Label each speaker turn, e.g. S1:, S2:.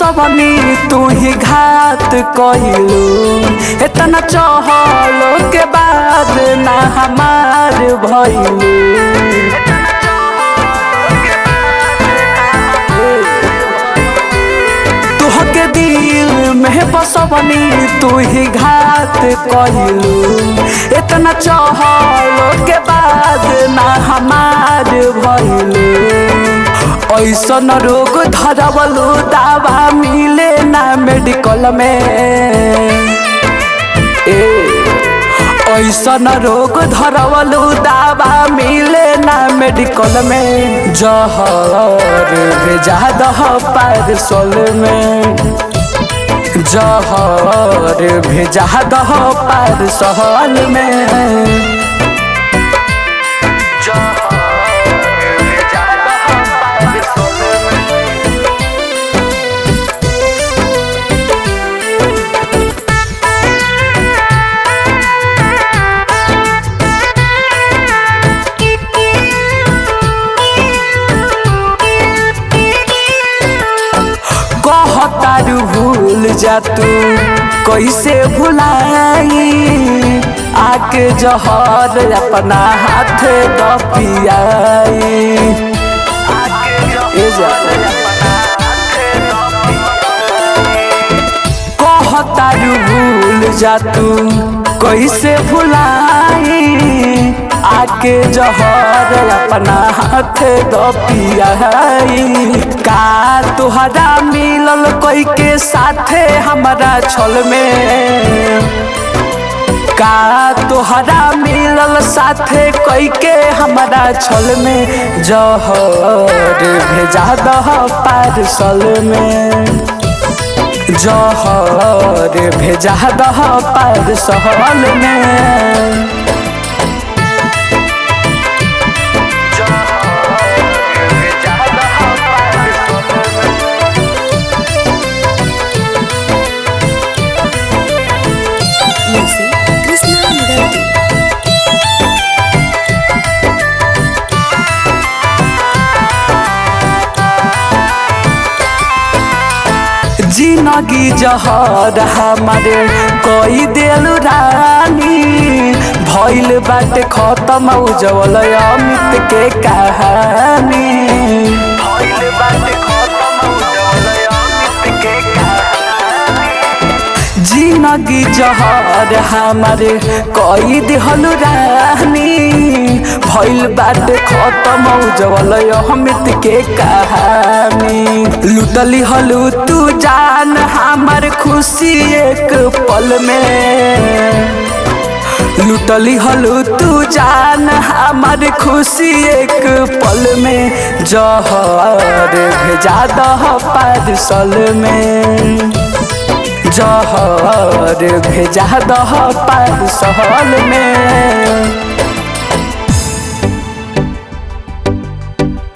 S1: बसवनी तू ही घात कइलू। इतना चहलो के बाद ना हमार भइलू। तुहके दिल में बसवनी तू ही घात कइलू। इतना चहलो के बाद ना हमार भइलू। ऐसन रोग धरवलू दवा मिले ना मेडिकल में। ऐसन रोग धरवलू दवा मिले ना मेडिकल में। जहर भेजा दह पार्सल में। जहर भेजा दह पार्सल में। तारू भूल जा तू कैसे भुलाई। आके जहर अपना हाथ पियाई। कह तारू भूल जा तू कैसे भुलाई। आके जहर अपना हाथ पियाई। का तुहरा मिलल कोई के साथे हमारा छल में। का तुहरा मिलल साथे कोई के हमारा छल में। जहर भेजा दह पार्सल में। जहर भेजा दह पार्सल में। जिंदगी जहर हमारे कोई दिल रानी। भइल बाटे खत्म उज्जवल अमित के कहानी। भइल बाटे खत्म उज्जवल अमित के कहानी। जिंदगी जहर हमारे कोई दिल रानी। भइल बाटे खत्म उज्जवल अमित के कहानी। लुटली हलू तू जान हमार खुशी एक पल में। लुटली हलू तू जान हमार खुशी एक पल में। जहर भेजा दह पार्सल में। जहर भेजा दह पार्सल में।